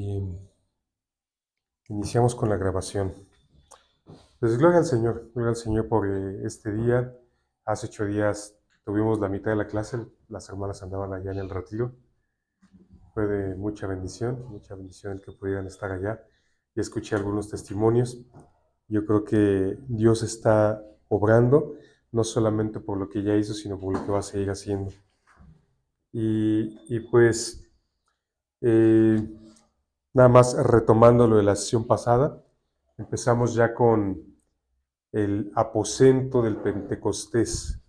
Y iniciamos con la grabación. Pues gloria al Señor por este día. Hace 8 días tuvimos la mitad de la clase, las hermanas andaban allá en el retiro. Fue de mucha bendición el que pudieran estar allá. Y escuché algunos testimonios. Yo creo que Dios está obrando, no solamente por lo que ya hizo, sino por lo que va a seguir haciendo. Y pues, nada más retomando lo de la sesión pasada, empezamos ya con el aposento del Pentecostés,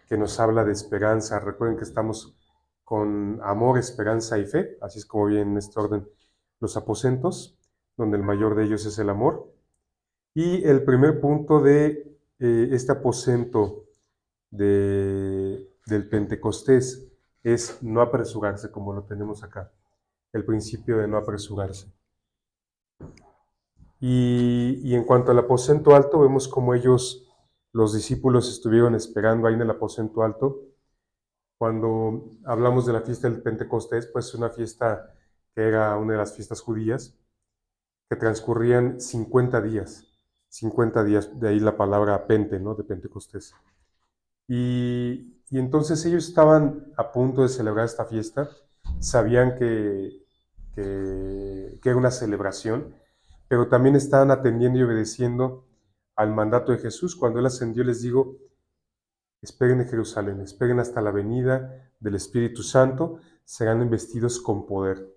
que nos habla de esperanza. Recuerden que estamos con amor, esperanza y fe, así es como vienen en este orden los aposentos, donde el mayor de ellos es el amor. Y el primer punto de este aposento del Pentecostés es no apresurarse, como lo tenemos acá, el principio de no apresurarse. Y en cuanto al aposento alto, vemos como los discípulos, estuvieron esperando ahí en el aposento alto. Cuando hablamos de la fiesta del Pentecostés, pues es una fiesta que era una de las fiestas judías, que transcurrían 50 días. 50 días, de ahí la palabra pente, ¿no? De Pentecostés. Y entonces ellos estaban a punto de celebrar esta fiesta, sabían que era una celebración, pero también estaban atendiendo y obedeciendo al mandato de Jesús. Cuando Él ascendió, les digo, esperen en Jerusalén, esperen hasta la venida del Espíritu Santo, serán investidos con poder.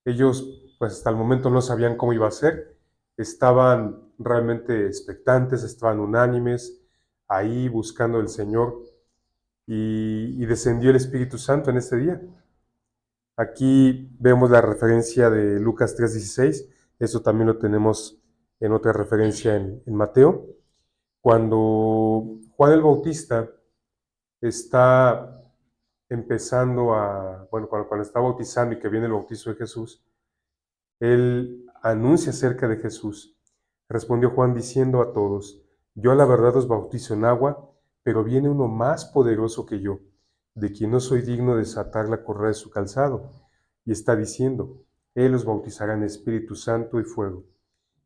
Ellos, pues hasta el momento no sabían cómo iba a ser, estaban realmente expectantes, estaban unánimes, ahí buscando al Señor, y descendió el Espíritu Santo en este día. Aquí vemos la referencia de Lucas 3:16, eso también lo tenemos en otra referencia en Mateo. Cuando Juan el Bautista está cuando está bautizando y que viene el bautizo de Jesús, él anuncia acerca de Jesús. Respondió Juan diciendo a todos, yo a la verdad os bautizo en agua, pero viene uno más poderoso que yo, de quien no soy digno de desatar la correa de su calzado. Y está diciendo, Él os bautizará en Espíritu Santo y fuego.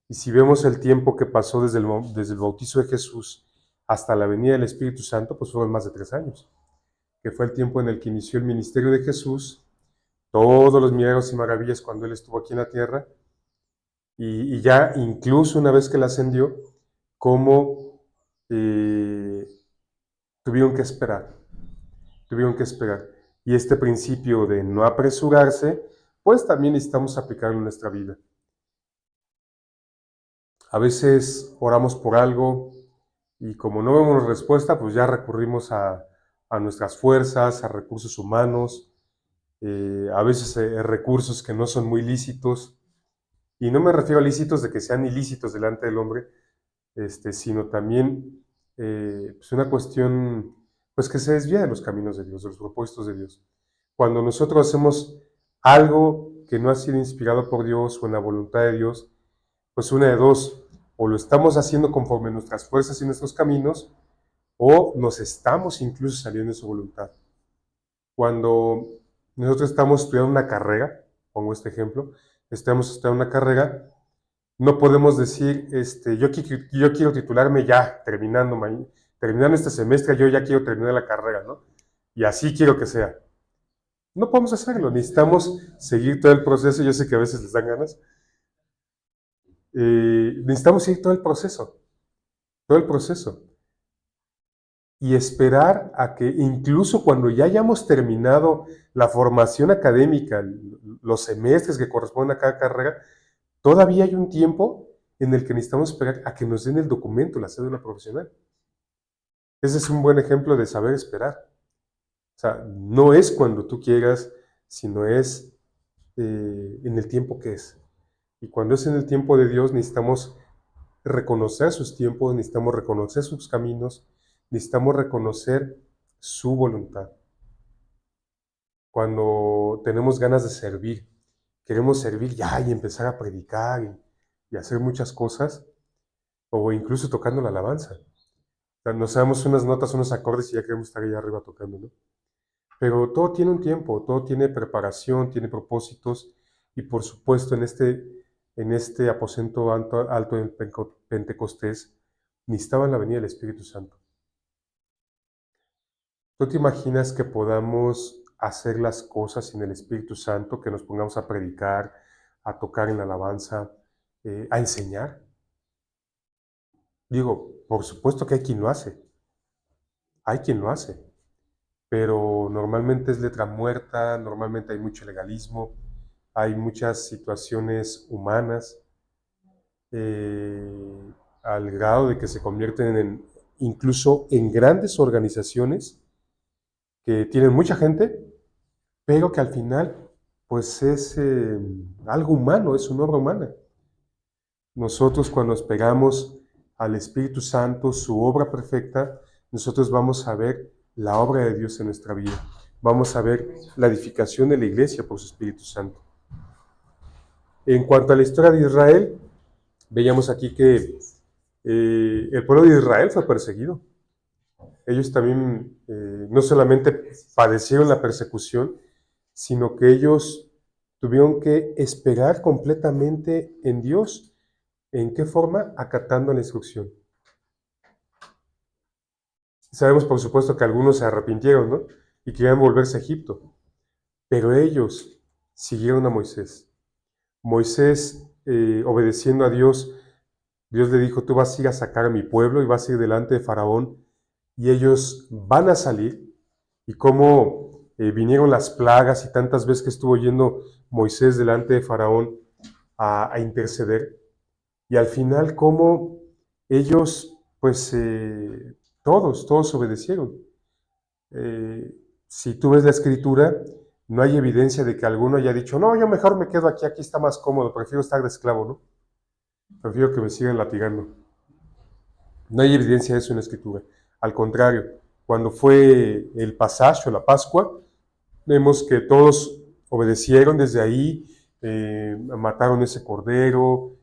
Y si vemos el tiempo que pasó desde el bautizo de Jesús hasta la venida del Espíritu Santo, pues fueron más de 3 años, que fue el tiempo en el que inició el ministerio de Jesús, todos los milagros y maravillas cuando Él estuvo aquí en la tierra, y ya incluso una vez que Él ascendió, cómo tuvieron que esperar. Y este principio de no apresurarse, pues también necesitamos aplicarlo en nuestra vida. A veces oramos por algo y como no vemos respuesta, pues ya recurrimos a nuestras fuerzas, a recursos humanos, a veces recursos que no son muy lícitos. Y no me refiero a lícitos de que sean ilícitos delante del hombre, sino también pues una cuestión pues que se desvía de los caminos de Dios, de los propósitos de Dios. Cuando nosotros hacemos algo que no ha sido inspirado por Dios o en la voluntad de Dios, pues una de dos, o lo estamos haciendo conforme a nuestras fuerzas y nuestros caminos, o nos estamos incluso saliendo de su voluntad. Cuando nosotros estamos estudiando una carrera, pongo este ejemplo, estamos estudiando una carrera, no podemos decir, yo quiero titularme ya, terminando este semestre, yo ya quiero terminar la carrera, ¿no? Y así quiero que sea. No podemos hacerlo, necesitamos seguir todo el proceso, yo sé que a veces les dan ganas, necesitamos seguir todo el proceso, y esperar a que incluso cuando ya hayamos terminado la formación académica, los semestres que corresponden a cada carrera, todavía hay un tiempo en el que necesitamos esperar a que nos den el documento, la cédula profesional. Ese es un buen ejemplo de saber esperar. O sea, no es cuando tú quieras, sino es en el tiempo que es. Y cuando es en el tiempo de Dios, necesitamos reconocer sus tiempos, necesitamos reconocer sus caminos, necesitamos reconocer su voluntad. Cuando tenemos ganas de servir, queremos servir ya y empezar a predicar y hacer muchas cosas, o incluso tocando la alabanza. O sea, nos damos unas notas, unos acordes y ya queremos estar allá arriba tocando, ¿no? Pero todo tiene un tiempo, todo tiene preparación, tiene propósitos, Y por supuesto, en este aposento alto del Pentecostés, necesitaban la venida del Espíritu Santo. ¿Tú te imaginas que podamos hacer las cosas sin el Espíritu Santo, que nos pongamos a predicar, a tocar en la alabanza, a enseñar? Digo, por supuesto que hay quien lo hace, pero normalmente es letra muerta, normalmente hay mucho legalismo, hay muchas situaciones humanas, eh, al grado de que se convierten incluso en grandes organizaciones que tienen mucha gente, pero que al final pues es algo humano, es una obra humana. Nosotros cuando esperamos al Espíritu Santo, su obra perfecta, nosotros vamos a ver la obra de Dios en nuestra vida. Vamos a ver la edificación de la iglesia por su Espíritu Santo. En cuanto a la historia de Israel, veíamos aquí que el pueblo de Israel fue perseguido. Ellos también no solamente padecieron la persecución, sino que ellos tuvieron que esperar completamente en Dios. ¿En qué forma? Acatando la instrucción. Sabemos, por supuesto, que algunos se arrepintieron, ¿no? Y querían volverse a Egipto. Pero ellos siguieron a Moisés. Moisés, obedeciendo a Dios, Dios le dijo, tú vas a ir a sacar a mi pueblo y vas a ir delante de Faraón y ellos van a salir. Y cómo vinieron las plagas y tantas veces que estuvo yendo Moisés delante de Faraón a interceder. Y al final cómo ellos, pues todos obedecieron. Si tú ves la escritura, no hay evidencia de que alguno haya dicho, no, yo mejor me quedo aquí está más cómodo, prefiero estar de esclavo, ¿no? Prefiero que me sigan latigando. No hay evidencia de eso en la escritura. Al contrario, cuando fue el pasaje o la Pascua, vemos que todos obedecieron desde ahí, mataron ese cordero,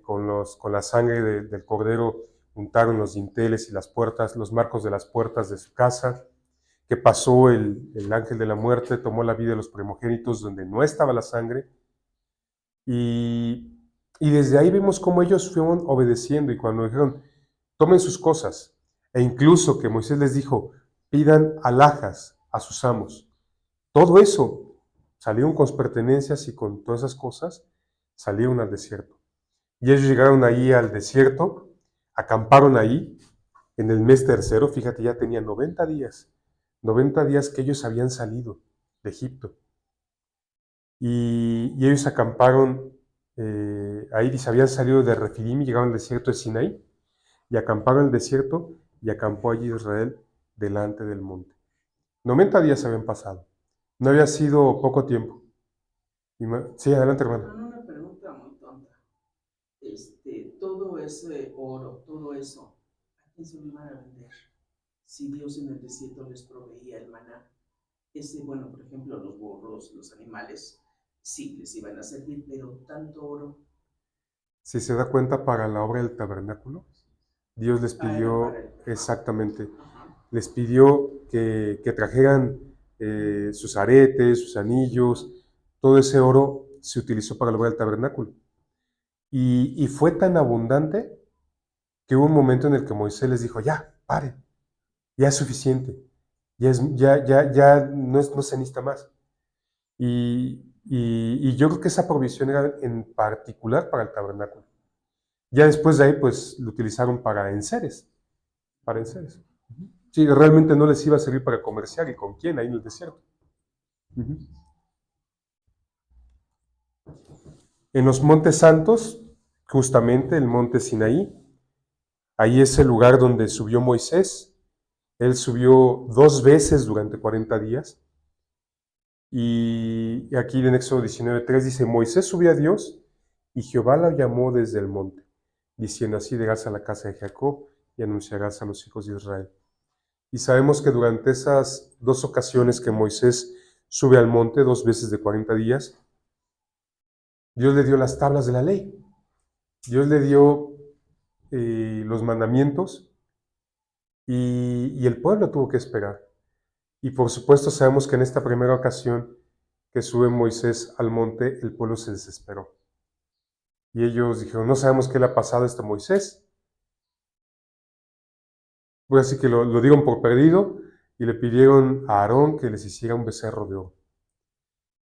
con la sangre del cordero untaron los dinteles y las puertas, los marcos de las puertas de su casa, que pasó el ángel de la muerte, tomó la vida de los primogénitos donde no estaba la sangre, y desde ahí vemos cómo ellos fueron obedeciendo, y cuando dijeron, tomen sus cosas, e incluso que Moisés les dijo, pidan alhajas a sus amos. Todo eso, salieron con sus pertenencias y con todas esas cosas, salieron al desierto. Y ellos llegaron ahí al desierto, acamparon ahí, en el mes tercero, fíjate, ya tenían 90 días que ellos habían salido de Egipto. Y ellos acamparon ahí, dice, habían salido de Refidim y llegaron al desierto de Sinaí, y acamparon en el desierto, y acampó allí Israel delante del monte. 90 días habían pasado. No había sido poco tiempo. Sí, adelante, hermano. Una pregunta muy tonta. Todo ese oro, todo eso, ¿a quién se lo iban a vender? Si Dios en el desierto les proveía el maná. Bueno, por ejemplo, los burros, los animales, sí les iban a servir, pero tanto oro. Si se da cuenta, para la obra del tabernáculo, Dios les Era para pidió el... exactamente, Ajá. les pidió que trajeran sus aretes, sus anillos, todo ese oro se utilizó para la obra del tabernáculo. Y fue tan abundante que hubo un momento en el que Moisés les dijo, ya, paren, ya es suficiente, ya no se necesita más. Y yo creo que esa provisión era en particular para el tabernáculo. Ya después de ahí, pues lo utilizaron para enseres, para enseres. Sí, realmente no les iba a servir para comerciar, ¿y con quién? Ahí en el desierto. Uh-huh. En los montes santos, justamente el monte Sinaí, ahí es el lugar donde subió Moisés. Él subió 2 veces durante 40 días. Y aquí en Éxodo 19:3 dice, Moisés subió a Dios y Jehová lo llamó desde el monte, diciendo, así dirás a la casa de Jacob y anunciarás a los hijos de Israel. Y sabemos que durante esas 2 ocasiones que Moisés sube al monte, 2 veces de 40 días, Dios le dio las tablas de la ley. Dios le dio los mandamientos y el pueblo tuvo que esperar. Y por supuesto sabemos que en esta primera ocasión que sube Moisés al monte, el pueblo se desesperó. Y ellos dijeron, no sabemos qué le ha pasado a este Moisés. Pues así que lo dieron por perdido y le pidieron a Aarón que les hiciera un becerro de oro.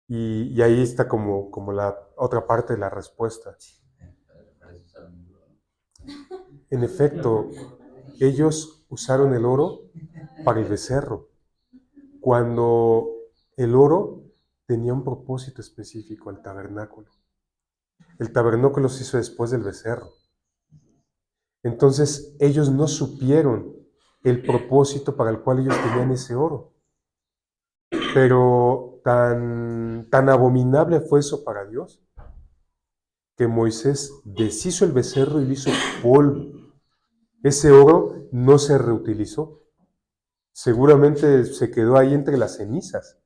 Y ahí está como la otra parte de la respuesta. En efecto, ellos usaron el oro para el becerro, cuando el oro tenía un propósito específico, el tabernáculo. El tabernáculo se hizo después del becerro. Entonces ellos no supieron el propósito para el cual ellos tenían ese oro. Pero tan abominable fue eso para Dios, que Moisés deshizo el becerro y lo hizo polvo. Ese oro no se reutilizó. Seguramente se quedó ahí entre las cenizas.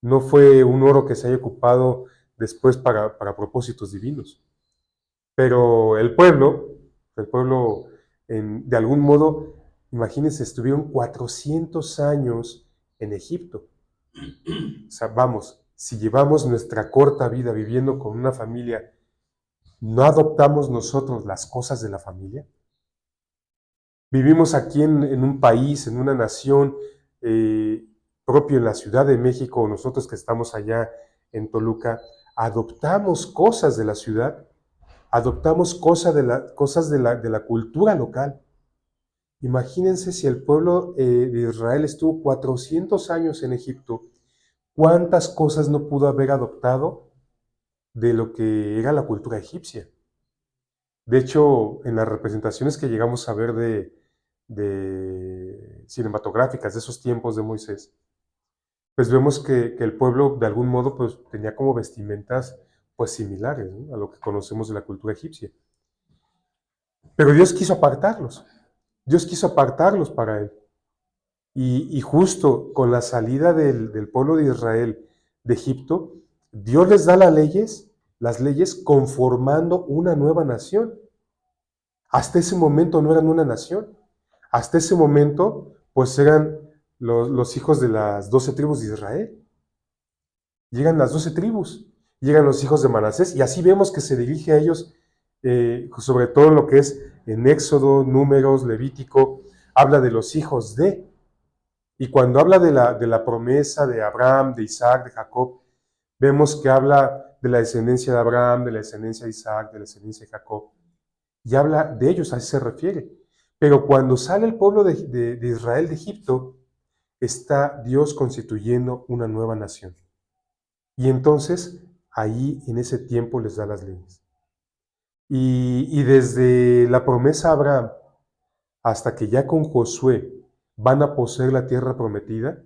No fue un oro que se haya ocupado después para propósitos divinos. Pero el pueblo de algún modo, imagínense, estuvieron 400 años en Egipto. O sea, vamos, si llevamos nuestra corta vida viviendo con una familia, ¿no adoptamos nosotros las cosas de la familia? Vivimos aquí en un país, en una nación propio en la Ciudad de México, nosotros que estamos allá en Toluca, adoptamos cosas de la ciudad, adoptamos cosas de la cultura local. Imagínense si el pueblo de Israel estuvo 400 años en Egipto, ¿cuántas cosas no pudo haber adoptado de lo que era la cultura egipcia? De hecho, en las representaciones que llegamos a ver de cinematográficas de esos tiempos de Moisés, pues vemos que el pueblo de algún modo pues tenía como vestimentas pues similares, ¿no?, a lo que conocemos de la cultura egipcia. Pero Dios quiso apartarlos para Él. Y justo con la salida del pueblo de Israel de Egipto, Dios les da las leyes conformando una nueva nación. Hasta ese momento no eran una nación. Hasta ese momento, pues eran los hijos de las 12 tribus de Israel. Llegan las 12 tribus, llegan los hijos de Manasés, y así vemos que se dirige a ellos, sobre todo en lo que es en Éxodo, Números, Levítico, habla de los hijos de. Y cuando habla de la promesa de Abraham, de Isaac, de Jacob, vemos que habla de la descendencia de Abraham, de la descendencia de Isaac, de la descendencia de Jacob. Y habla de ellos, a eso se refiere. Pero cuando sale el pueblo de Israel de Egipto, está Dios constituyendo una nueva nación. Y entonces, ahí en ese tiempo les da las leyes. Y desde la promesa a Abraham hasta que ya con Josué van a poseer la tierra prometida,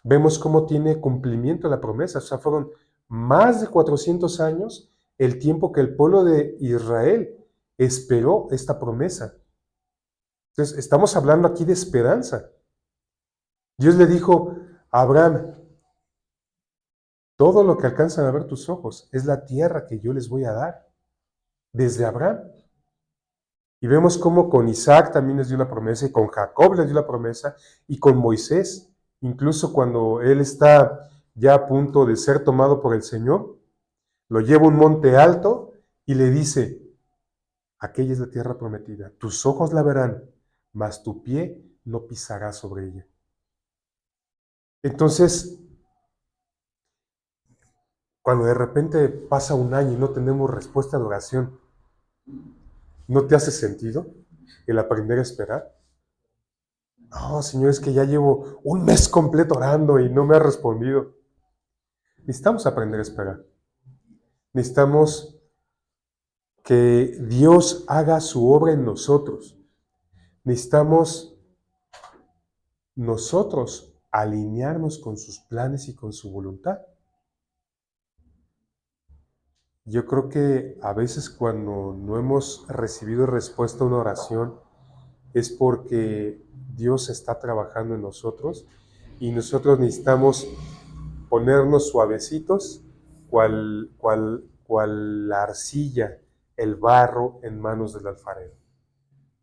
vemos cómo tiene cumplimiento la promesa. O sea, fueron más de 400 años el tiempo que el pueblo de Israel esperó esta promesa. Entonces, estamos hablando aquí de esperanza. Dios le dijo a Abraham, todo lo que alcanzan a ver tus ojos es la tierra que yo les voy a dar, desde Abraham. Y vemos cómo con Isaac también les dio la promesa, y con Jacob les dio la promesa, y con Moisés, incluso cuando él está ya a punto de ser tomado por el Señor, lo lleva a un monte alto y le dice, aquella es la tierra prometida, tus ojos la verán, mas tu pie no pisará sobre ella. Entonces, cuando de repente pasa un año y no tenemos respuesta de oración, ¿no te hace sentido el aprender a esperar? No, Señor, es que ya llevo un mes completo orando y no me ha respondido. Necesitamos aprender a esperar. Necesitamos que Dios haga su obra en nosotros. Necesitamos nosotros alinearnos con sus planes y con su voluntad. Yo creo que a veces cuando no hemos recibido respuesta a una oración es porque Dios está trabajando en nosotros y nosotros necesitamos ponernos suavecitos, cual la arcilla, el barro en manos del alfarero.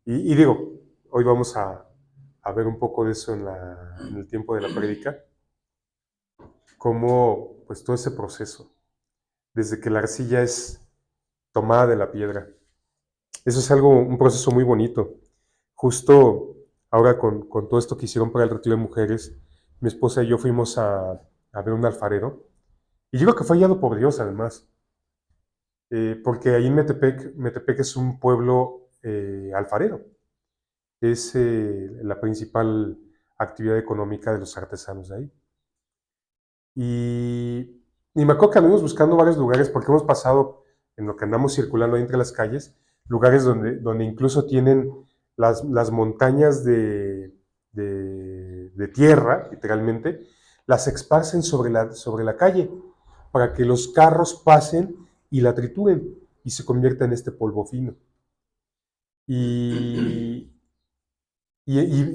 Y digo, hoy vamos a ver un poco de eso en el tiempo de la prédica. cómo pues todo ese proceso, desde que la arcilla es tomada de la piedra. Eso es un proceso muy bonito. Justo ahora con todo esto que hicieron para el retiro de mujeres, mi esposa y yo fuimos a ver un alfarero. Y yo creo que fue guiado por Dios, además. Porque ahí en Metepec es un pueblo alfarero. Es la principal actividad económica de los artesanos de ahí. Y me acuerdo que anduvimos buscando varios lugares porque hemos pasado, en lo que andamos circulando ahí entre las calles, lugares donde incluso tienen las montañas de tierra, literalmente, las esparcen sobre la calle para que los carros pasen y la trituren y se convierta en este polvo fino. Y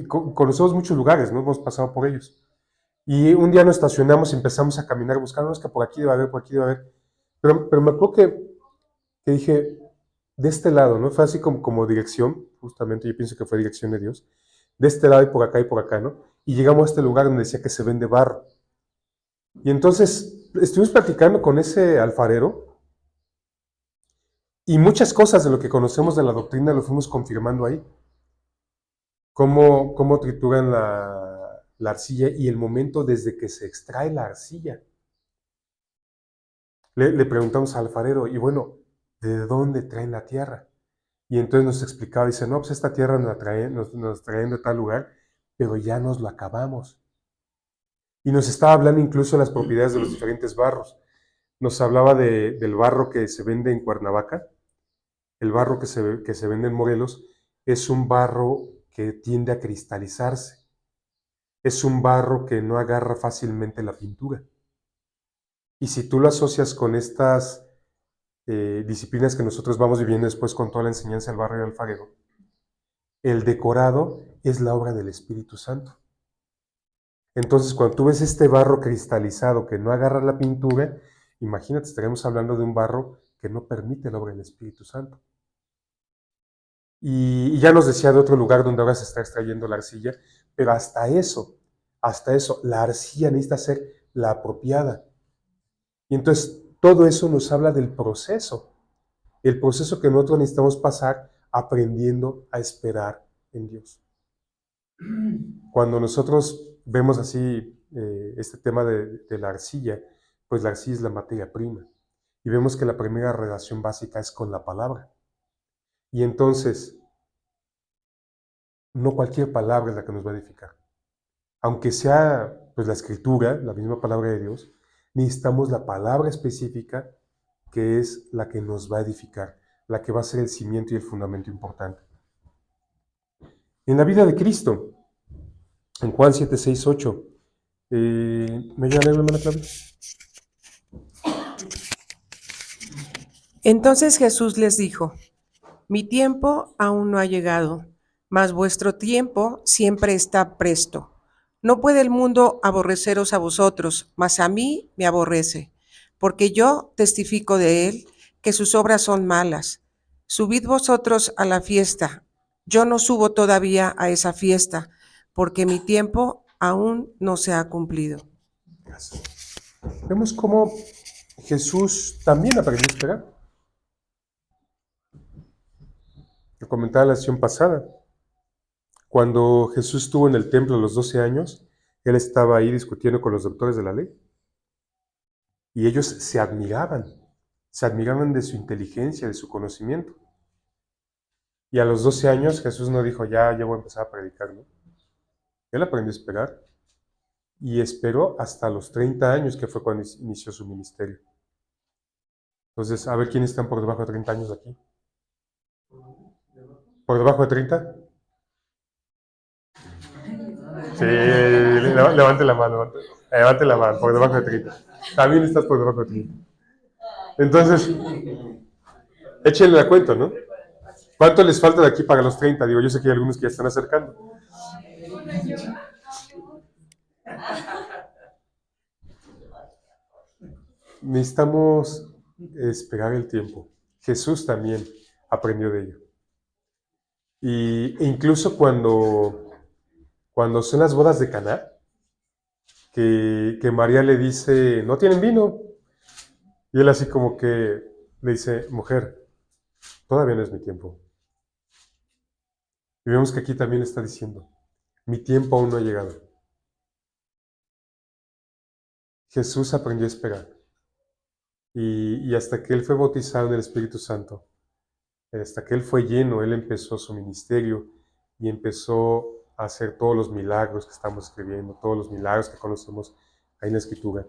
conocemos muchos lugares, ¿no? Hemos pasado por ellos. Y un día nos estacionamos y empezamos a caminar buscando, es que por aquí debe haber, por aquí debe haber. Pero me acuerdo que dije, de este lado, ¿no? Fue así como dirección, justamente yo pienso que fue dirección de Dios, de este lado y por acá, ¿no? Y llegamos a este lugar donde decía que se vende barro. Y entonces estuvimos platicando con ese alfarero y muchas cosas de lo que conocemos de la doctrina lo fuimos confirmando ahí. Cómo trituran la arcilla y el momento desde que se extrae la arcilla. Le preguntamos al alfarero, y bueno, ¿de dónde traen la tierra? Y entonces nos explicaba, dice, no, pues esta tierra nos traen de tal lugar, pero ya nos lo acabamos. Y nos estaba hablando incluso de las propiedades de los diferentes barros. Nos hablaba del barro que se vende en Cuernavaca, el barro que se vende en Morelos, es un barro que tiende a cristalizarse. Es un barro que no agarra fácilmente la pintura. Y si tú lo asocias con estas disciplinas que nosotros vamos viviendo después con toda la enseñanza del barrio alfarero, el decorado es la obra del Espíritu Santo. Entonces, cuando tú ves este barro cristalizado que no agarra la pintura, imagínate, estaríamos hablando de un barro que no permite la obra del Espíritu Santo. Y ya nos decía de otro lugar donde ahora se está extrayendo la arcilla, pero hasta eso, la arcilla necesita ser la apropiada. Y entonces, todo eso nos habla del proceso, el proceso que nosotros necesitamos pasar aprendiendo a esperar en Dios. Cuando nosotros vemos así este tema de la arcilla, pues la arcilla es la materia prima. Y vemos que la primera relación básica es con la palabra. Y entonces, no cualquier palabra es la que nos va a edificar. Aunque sea pues la escritura, la misma palabra de Dios, necesitamos la palabra específica que es la que nos va a edificar, la que va a ser el cimiento y el fundamento importante. En la vida de Cristo, en Juan 7, 6, 8, ¿me ayuda a leer, hermana Claudia? Entonces Jesús les dijo: mi tiempo aún no ha llegado, mas vuestro tiempo siempre está presto. No puede el mundo aborreceros a vosotros, mas a mí me aborrece, porque yo testifico de él que sus obras son malas. Subid vosotros a la fiesta. Yo no subo todavía a esa fiesta, porque mi tiempo aún no se ha cumplido. Gracias. Vemos cómo Jesús también aprendió a esperar. Lo comentaba la sesión pasada. Cuando Jesús estuvo en el templo a los 12 años, él estaba ahí discutiendo con los doctores de la ley. Y ellos se admiraban de su inteligencia, de su conocimiento. Y a los 12 años Jesús no dijo, ya voy a empezar a predicar, ¿no? Él aprendió a esperar. Y esperó hasta los 30 años, que fue cuando inició su ministerio. Entonces, a ver quiénes están por debajo de 30 años aquí. ¿Por debajo de 30? Sí, levante la mano, por debajo de 30. También estás por debajo de 30. Entonces, échenle la cuenta, ¿no? ¿Cuánto les falta de aquí para los 30? Digo, yo sé que hay algunos que ya están acercando. Necesitamos esperar el tiempo. Jesús también aprendió de ello. E incluso cuando son las bodas de Caná, que María le dice, ¿no tienen vino? Y él así como que le dice, mujer, todavía no es mi tiempo. Y vemos que aquí también está diciendo, mi tiempo aún no ha llegado. Jesús aprendió a esperar. Y hasta que él fue bautizado en el Espíritu Santo, hasta que él fue lleno, él empezó su ministerio y empezó a hacer todos los milagros que estamos escribiendo, todos los milagros que conocemos ahí en la Escritura.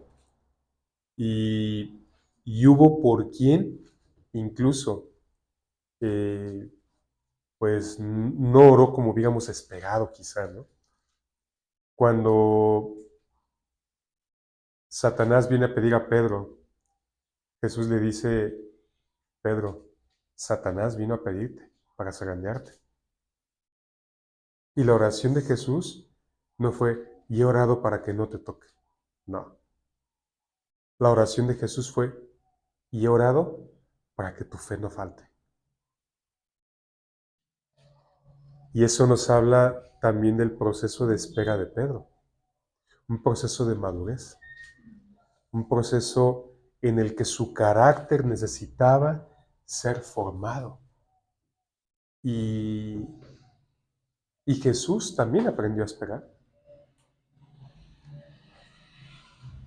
Y hubo por quien incluso pues no oró como hubiéramos esperado quizá, ¿no? Cuando Satanás viene a pedir a Pedro, Jesús le dice, Pedro, Satanás vino a pedirte para zarandearte. Y la oración de Jesús no fue, y he orado para que no te toque. No. La oración de Jesús fue, y he orado para que tu fe no falte. Y eso nos habla también del proceso de espera de Pedro. Un proceso de madurez. Un proceso en el que su carácter necesitaba ser formado. Y Jesús también aprendió a esperar.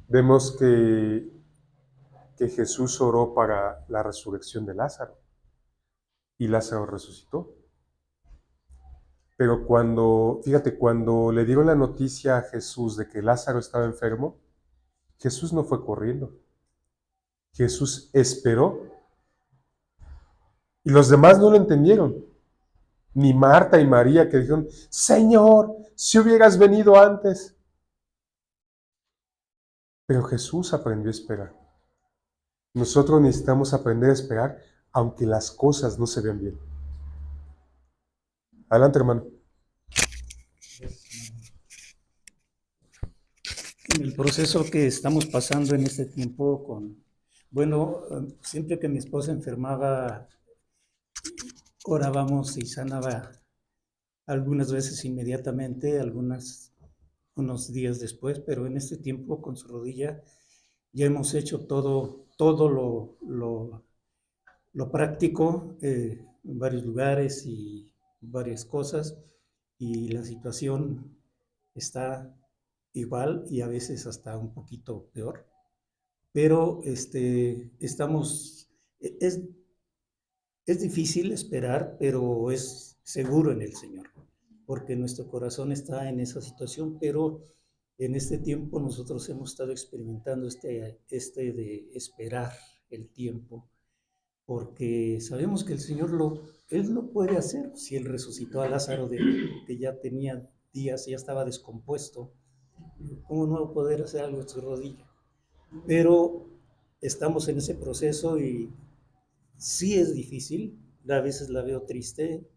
Vemos que Jesús oró para la resurrección de Lázaro y Lázaro resucitó. Pero cuando le dieron la noticia a Jesús de que Lázaro estaba enfermo, Jesús no fue corriendo. Jesús esperó y los demás no lo entendieron. Ni Marta y María que dijeron, Señor, si hubieras venido antes. Pero Jesús aprendió a esperar. Nosotros necesitamos aprender a esperar aunque las cosas no se vean bien. Adelante, hermano. En el proceso que estamos pasando en este tiempo siempre que mi esposa enfermaba, orábamos y sanaba algunas veces inmediatamente, unos días después, pero en este tiempo con su rodilla ya hemos hecho todo lo práctico en varios lugares y varias cosas, y la situación está igual y a veces hasta un poquito peor, pero es difícil esperar, pero es seguro en el Señor, porque nuestro corazón está en esa situación, pero en este tiempo nosotros hemos estado experimentando de esperar el tiempo, porque sabemos que el Señor Él lo puede hacer. Si Él resucitó a Lázaro que ya tenía días, ya estaba descompuesto, ¿cómo no va a poder hacer algo en su rodilla? Pero estamos en ese proceso y sí es difícil, a veces la veo triste,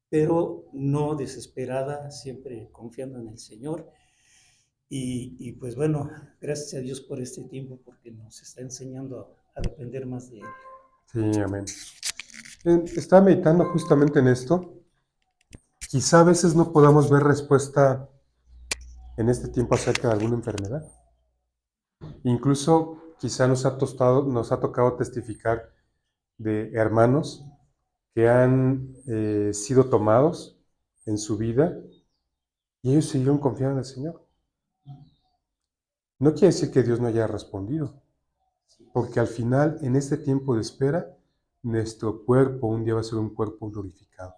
pero no desesperada, siempre confiando en el Señor. Y pues bueno, gracias a Dios por este tiempo, porque nos está enseñando a depender más de Él. Sí, amén. Estaba meditando justamente en esto. Quizá a veces no podamos ver respuesta en este tiempo acerca de alguna enfermedad. Incluso quizá nos ha tocado testificar de hermanos que han sido tomados en su vida y ellos siguieron confiando en el Señor. No quiere decir que Dios no haya respondido, porque al final, en este tiempo de espera, nuestro cuerpo un día va a ser un cuerpo glorificado.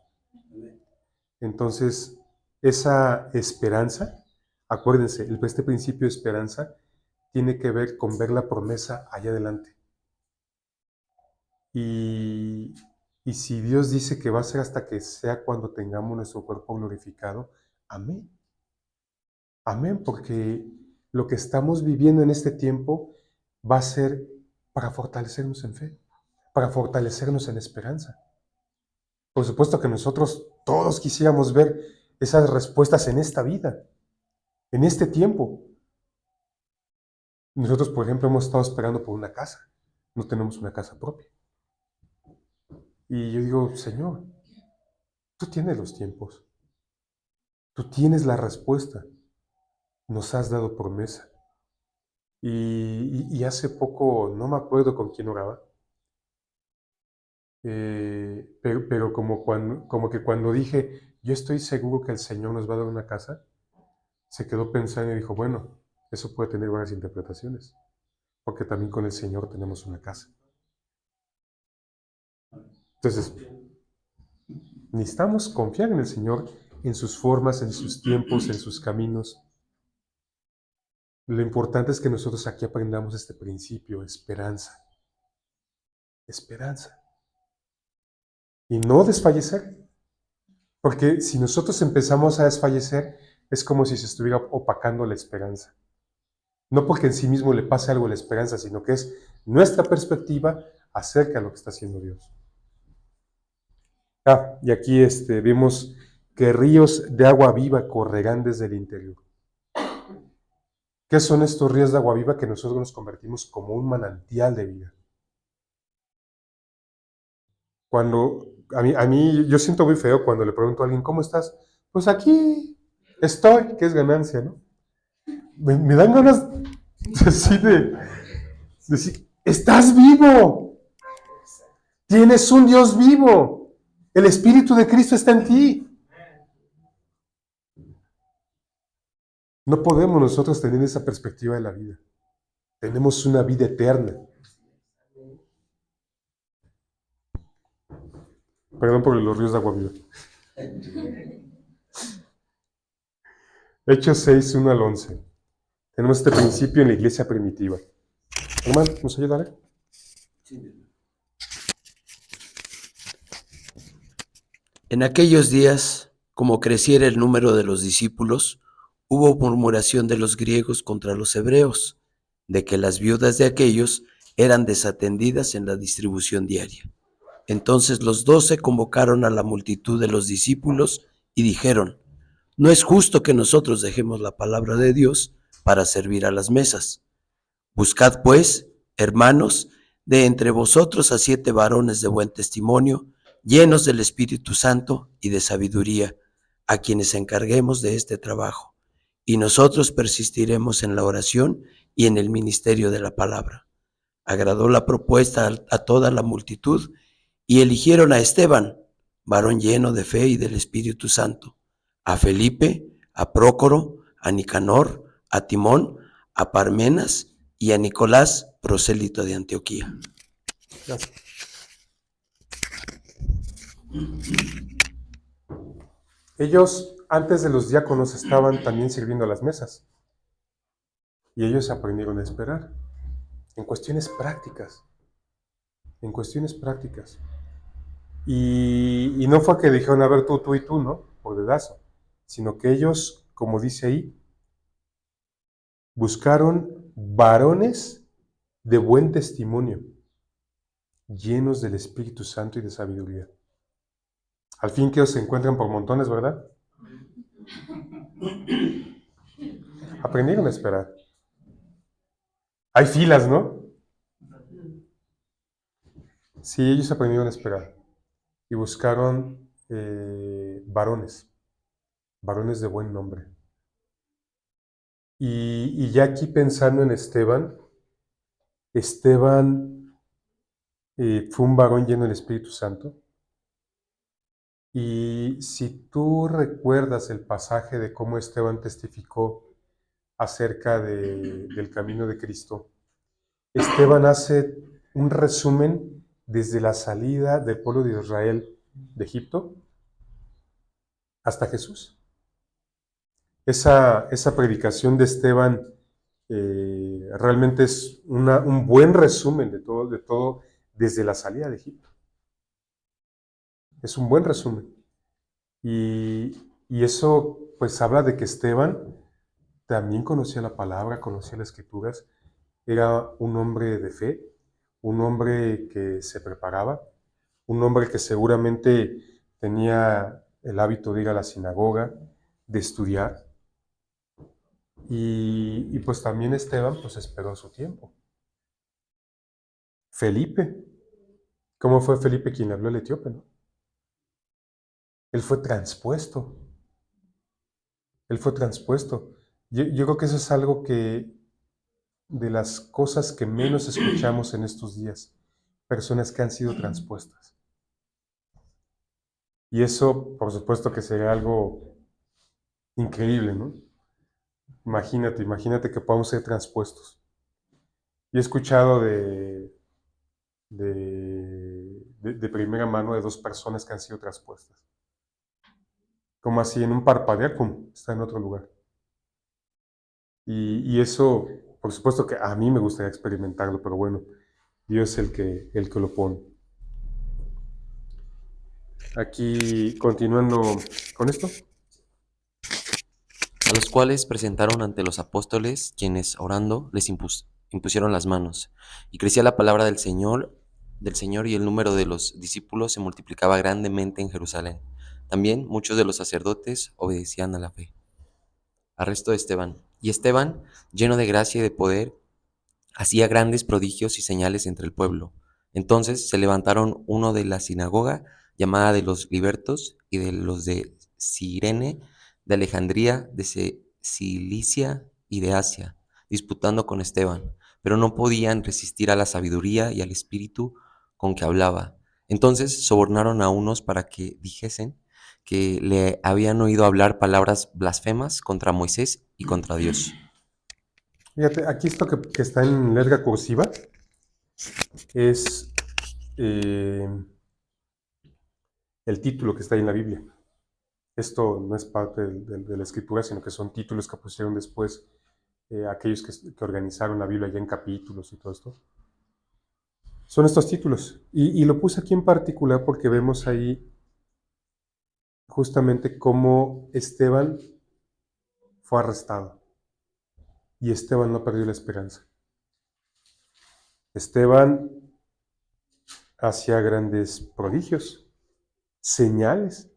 Entonces, esa esperanza, acuérdense, este principio de esperanza tiene que ver con ver la promesa allá adelante. Y si Dios dice que va a ser hasta que sea cuando tengamos nuestro cuerpo glorificado, amén. Amén, porque lo que estamos viviendo en este tiempo va a ser para fortalecernos en fe, para fortalecernos en esperanza. Por supuesto que nosotros todos quisiéramos ver esas respuestas en esta vida, en este tiempo. Nosotros, por ejemplo, hemos estado esperando por una casa. No tenemos una casa propia. Y yo digo, Señor, tú tienes los tiempos. Tú tienes la respuesta. Nos has dado promesa. Y hace poco, no me acuerdo con quién oraba, pero como que cuando dije, yo estoy seguro que el Señor nos va a dar una casa, se quedó pensando y dijo, bueno, eso puede tener varias interpretaciones, porque también con el Señor tenemos una casa. Entonces, necesitamos confiar en el Señor, en sus formas, en sus tiempos, en sus caminos. Lo importante es que nosotros aquí aprendamos este principio, esperanza. Esperanza. Y no desfallecer. Porque si nosotros empezamos a desfallecer, es como si se estuviera opacando la esperanza. No porque en sí mismo le pase algo a la esperanza, sino que es nuestra perspectiva acerca de lo que está haciendo Dios. Y aquí vemos que ríos de agua viva correrán desde el interior. ¿Qué son estos ríos de agua viva? Que nosotros nos convertimos como un manantial de vida. Cuando yo siento muy feo cuando le pregunto a alguien, ¿cómo estás? Pues aquí estoy, que es ganancia, ¿no? Me dan ganas así de decir, estás vivo, tienes un Dios vivo, el Espíritu de Cristo está en ti. No podemos nosotros tener esa perspectiva de la vida. Tenemos una vida eterna. Perdón por los ríos de agua viva. Hechos 6, 1 al 11. Tenemos este principio en la iglesia primitiva. Hermano, ¿nos ayudará? En aquellos días, como creciera el número de los discípulos, hubo murmuración de los griegos contra los hebreos, de que las viudas de aquellos eran desatendidas en la distribución diaria. Entonces los 12 convocaron a la multitud de los discípulos y dijeron: no es justo que nosotros dejemos la palabra de Dios para servir a las mesas. Buscad pues, hermanos, de entre vosotros a 7 varones de buen testimonio, llenos del Espíritu Santo y de sabiduría, a quienes encarguemos de este trabajo, y nosotros persistiremos en la oración y en el ministerio de la palabra. Agradó la propuesta a toda la multitud, y eligieron a Esteban, varón lleno de fe y del Espíritu Santo, a Felipe, a Prócoro, a Nicanor, a Timón, a Parmenas y a Nicolás, prosélito de Antioquía. Gracias. Ellos, antes de los diáconos, estaban también sirviendo a las mesas. Y ellos aprendieron a esperar. En cuestiones prácticas. En cuestiones prácticas. Y no fue que dijeron, a ver, tú y tú, ¿no? Por dedazo. Sino que ellos, como dice ahí, buscaron varones de buen testimonio, llenos del Espíritu Santo y de sabiduría. Al fin que se encuentran por montones, ¿verdad? Aprendieron a esperar. Hay filas, ¿no? Sí, ellos aprendieron a esperar. Y buscaron varones de buen nombre. Y ya aquí pensando en Esteban fue un varón lleno del Espíritu Santo. Y si tú recuerdas el pasaje de cómo Esteban testificó acerca del camino de Cristo, Esteban hace un resumen desde la salida del pueblo de Israel de Egipto hasta Jesús. Esa predicación de Esteban realmente es un buen resumen de todo desde la salida de Egipto. Es un buen resumen. Y eso pues habla de que Esteban también conocía la palabra, conocía las escrituras, era un hombre de fe, un hombre que se preparaba, un hombre que seguramente tenía el hábito de ir a la sinagoga, de estudiar. Y pues también Esteban pues esperó su tiempo. Felipe, ¿cómo fue Felipe quien le habló al etíope, no? Él fue transpuesto. Él fue transpuesto. Yo creo que eso es algo que de las cosas que menos escuchamos en estos días, personas que han sido transpuestas. Y eso, por supuesto que sería algo increíble, ¿no? Imagínate que podamos ser transpuestos. Y he escuchado de primera mano de 2 personas que han sido transpuestas. Como así, en un parpadear, pum, está en otro lugar. Y eso, por supuesto que a mí me gustaría experimentarlo, pero bueno, Dios es el que lo pone. Aquí, continuando con esto. A los cuales presentaron ante los apóstoles, quienes orando les impusieron las manos. Y crecía la palabra del Señor, y el número de los discípulos se multiplicaba grandemente en Jerusalén. También muchos de los sacerdotes obedecían a la fe. Arresto de Esteban. Y Esteban, lleno de gracia y de poder, hacía grandes prodigios y señales entre el pueblo. Entonces se levantaron uno de la sinagoga, llamada de los libertos, y de los de Cirene, de Alejandría, de Cilicia y de Asia, disputando con Esteban, pero no podían resistir a la sabiduría y al espíritu con que hablaba. Entonces sobornaron a unos para que dijesen que le habían oído hablar palabras blasfemas contra Moisés y contra Dios. Fíjate, aquí esto que está en letra cursiva es el título que está ahí en la Biblia. Esto no es parte de la escritura, sino que son títulos que pusieron después aquellos que organizaron la Biblia ya en capítulos y todo esto. Son estos títulos. Y lo puse aquí en particular porque vemos ahí justamente cómo Esteban fue arrestado. Y Esteban no perdió la esperanza. Esteban hacía grandes prodigios, señales.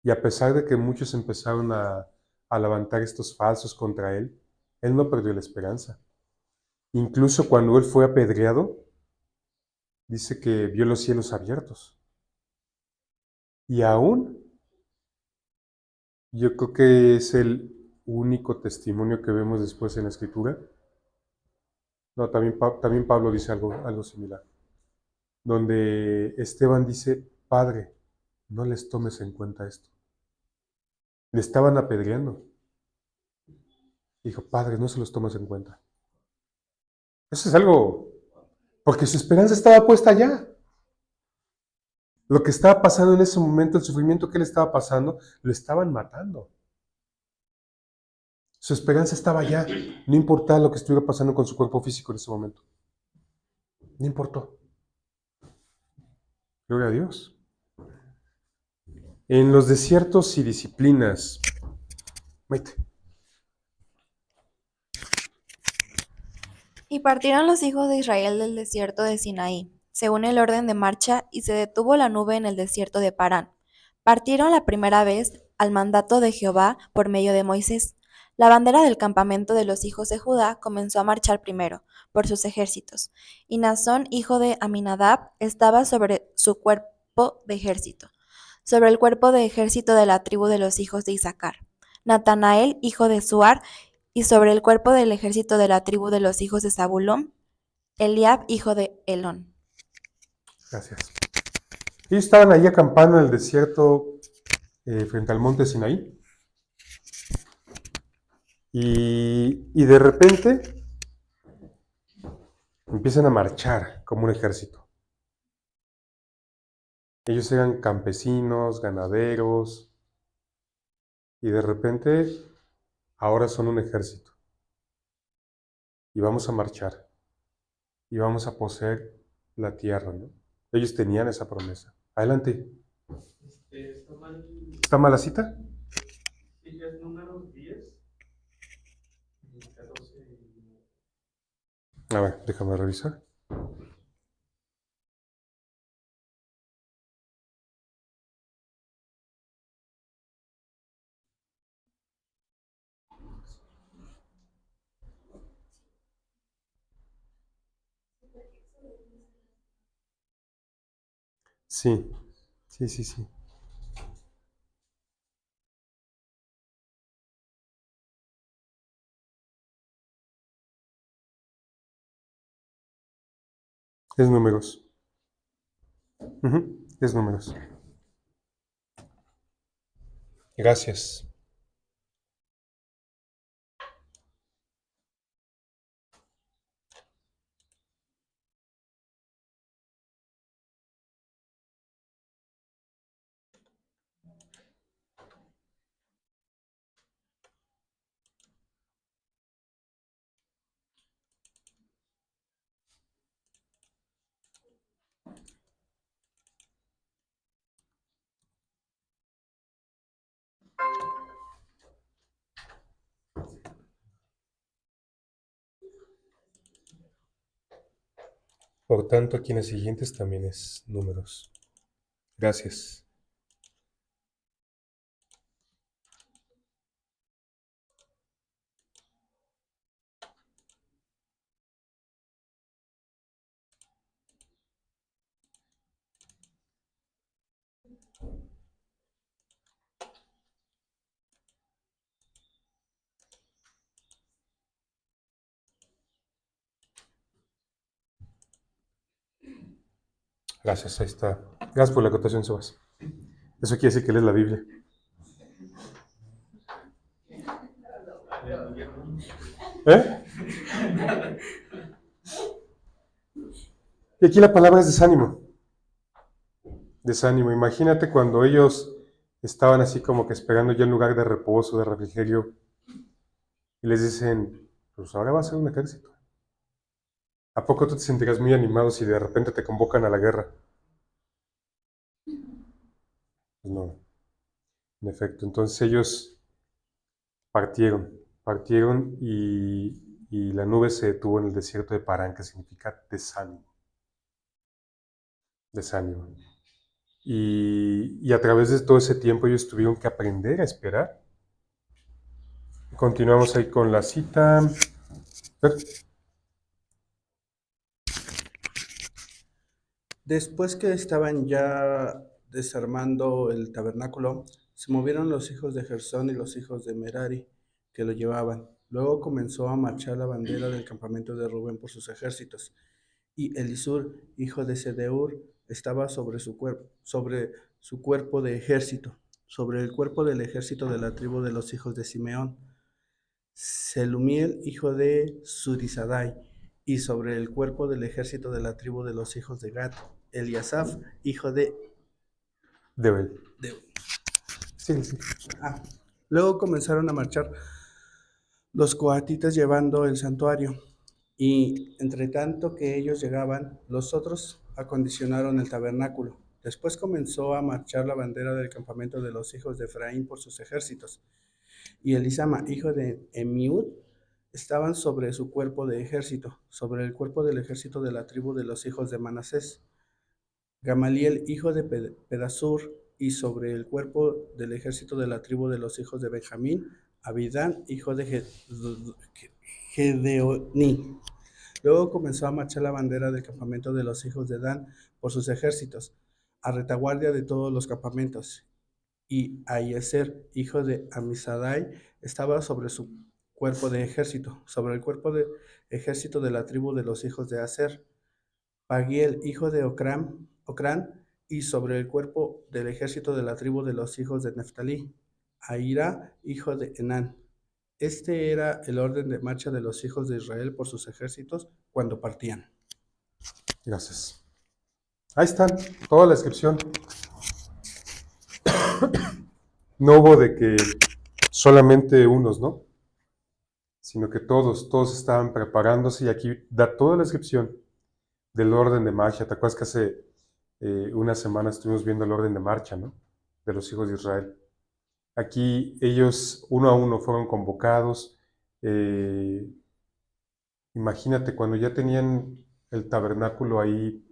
Y a pesar de que muchos empezaron a levantar estos falsos contra él no perdió la esperanza. Incluso cuando él fue apedreado, dice que vio los cielos abiertos. Y aún, yo creo que es el único testimonio que vemos después en la Escritura. No, también Pablo dice algo similar. Donde Esteban dice, Padre, no les tomes en cuenta esto. Le estaban apedreando. Dijo, Padre, no se los tomes en cuenta. Eso es algo, porque su esperanza estaba puesta allá. Lo que estaba pasando en ese momento, el sufrimiento que él estaba pasando, lo estaban matando. Su esperanza estaba allá. No importaba lo que estuviera pasando con su cuerpo físico en ese momento. No importó. Gloria a Dios. En los desiertos y disciplinas. Maite. Y partieron los hijos de Israel del desierto de Sinaí, según el orden de marcha, y se detuvo la nube en el desierto de Parán. Partieron la primera vez al mandato de Jehová por medio de Moisés. La bandera del campamento de los hijos de Judá comenzó a marchar primero, por sus ejércitos, y Nazón, hijo de Aminadab, estaba sobre su cuerpo de ejército, sobre el cuerpo de ejército de la tribu de los hijos de Isaacar. Natanael, hijo de Suar, y sobre el cuerpo del ejército de la tribu de los hijos de Zabulón, Eliab, hijo de Elón. Gracias. Ellos estaban ahí acampando en el desierto frente al monte Sinaí. Y de repente empiezan a marchar como un ejército. Ellos eran campesinos, ganaderos, y de repente ahora son un ejército. Y vamos a marchar. Y vamos a poseer la tierra, ¿no? Ellos tenían esa promesa. Adelante. ¿Está mal la cita? Sí, es Números 10, 14. A ver, déjame revisar. Sí, sí. Es números. Es números. Gracias. Por tanto, aquí en las siguientes también es números. Gracias. Gracias, ahí está. Gracias por la acotación, Sebas. Eso quiere decir que lees la Biblia. ¿Eh? Y aquí la palabra es desánimo. Desánimo. Imagínate cuando ellos estaban así como que esperando ya un lugar de reposo, de refrigerio, y les dicen, pues ahora va a ser un ejército. ¿A poco tú te sentirás muy animado si de repente te convocan a la guerra? Pues no, en efecto. Entonces ellos partieron y la nube se detuvo en el desierto de Parán, que significa desánimo. Desánimo. Y a través de todo ese tiempo ellos tuvieron que aprender a esperar. Continuamos ahí con la cita. Después que estaban ya desarmando el tabernáculo, se movieron los hijos de Gersón y los hijos de Merari, que lo llevaban. Luego comenzó a marchar la bandera del campamento de Rubén por sus ejércitos, y Elisur, hijo de Sedeur, estaba sobre su cuerpo de ejército, sobre el cuerpo del ejército de la tribu de los hijos de Simeón. Selumiel, hijo de Zurisadai, y sobre el cuerpo del ejército de la tribu de los hijos de Gad, Eliasaf, hijo de Debel. Deu. Sí, sí. Luego comenzaron a marchar los coatitas llevando el santuario, y entre tanto que ellos llegaban, los otros acondicionaron el tabernáculo. Después comenzó a marchar la bandera del campamento de los hijos de Efraín por sus ejércitos, y Elisama, hijo de Emiud, estaban sobre su cuerpo de ejército, sobre el cuerpo del ejército de la tribu de los hijos de Manasés. Gamaliel, hijo de Pedasur, y sobre el cuerpo del ejército de la tribu de los hijos de Benjamín, Abidán, hijo de Gedeoní. Luego comenzó a marchar la bandera del campamento de los hijos de Dan por sus ejércitos, a retaguardia de todos los campamentos. Y Ahiezer, hijo de Amisadai, estaba sobre su cuerpo de ejército, sobre el cuerpo de ejército de la tribu de los hijos de Aser. Pagiel, hijo de Ocrán, y sobre el cuerpo del ejército de la tribu de los hijos de Neftalí. Ahira, hijo de Enán. Este era el orden de marcha de los hijos de Israel por sus ejércitos cuando partían. Gracias. Ahí está, toda la descripción. No hubo de que solamente unos, ¿no? Sino que todos estaban preparándose y aquí da toda la descripción del orden de marcha. ¿Te acuerdas que hace unas semanas estuvimos viendo el orden de marcha, ¿no? De los hijos de Israel. Aquí ellos uno a uno fueron convocados. Imagínate cuando ya tenían el tabernáculo ahí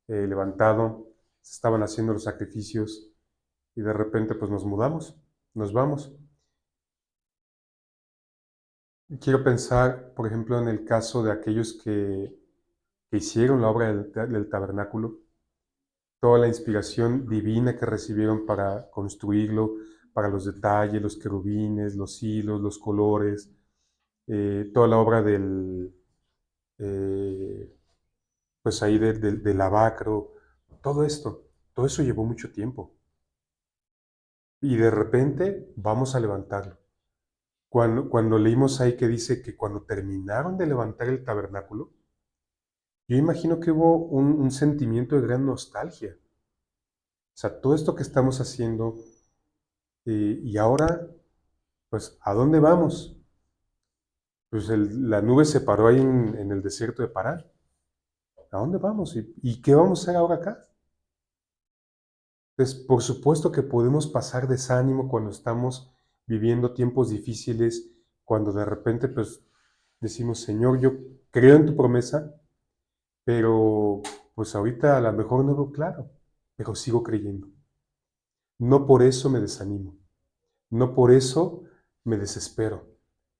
levantado, se estaban haciendo los sacrificios y de repente pues nos mudamos, nos vamos. Quiero pensar, por ejemplo, en el caso de aquellos que hicieron la obra del tabernáculo, toda la inspiración divina que recibieron para construirlo, para los detalles, los querubines, los hilos, los colores, toda la obra pues ahí del lavacro, todo eso llevó mucho tiempo. Y de repente vamos a levantarlo. Cuando leímos ahí que dice que cuando terminaron de levantar el tabernáculo, yo imagino que hubo un sentimiento de gran nostalgia. O sea, todo esto que estamos haciendo, y ahora, pues, ¿a dónde vamos? Pues la nube se paró ahí en el desierto de Parán. ¿A dónde vamos? ¿Y qué vamos a hacer ahora acá? Entonces, por supuesto que podemos pasar desánimo cuando estamos viviendo tiempos difíciles, cuando de repente, pues, decimos, Señor, yo creo en tu promesa, pero pues ahorita a lo mejor no veo claro, pero sigo creyendo. No por eso me desanimo, no por eso me desespero,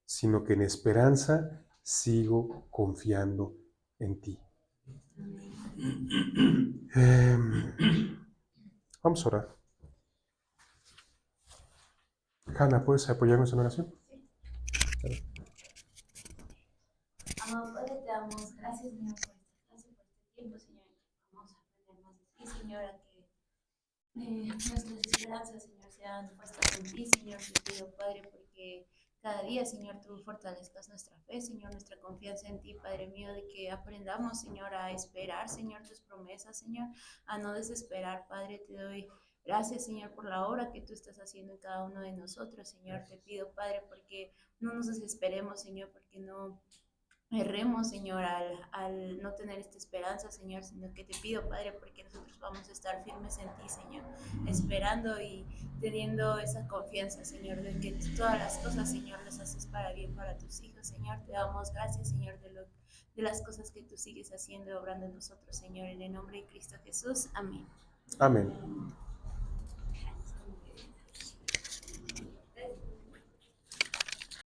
sino que en esperanza sigo confiando en ti. Vamos a orar. Hanna, ¿puedes apoyarnos en oración? Amado Padre, te damos gracias, Señor, por esta clase, por este tiempo, Señor. Vamos a aprender más de ti, Señor, a que nuestras esperanzas, Señor, sean puestas en ti, Señor. Te pido, Padre, porque cada día, Señor, tú fortalezcas nuestra fe, Señor, nuestra confianza en ti, Padre mío, de que aprendamos, Señor, a esperar, Señor, tus promesas, Señor, a no desesperar, Padre. Te doy gracias, Señor, por la obra que tú estás haciendo en cada uno de nosotros, Señor. Te pido, Padre, porque no nos desesperemos, Señor, porque no erremos, Señor, al no tener esta esperanza, Señor, sino que te pido, Padre, porque nosotros vamos a estar firmes en ti, Señor, esperando y teniendo esa confianza, Señor, de que todas las cosas, Señor, las haces para bien para tus hijos, Señor. Te damos gracias, Señor, de las cosas que tú sigues haciendo y obrando en nosotros, Señor, en el nombre de Cristo Jesús. Amén. Amén.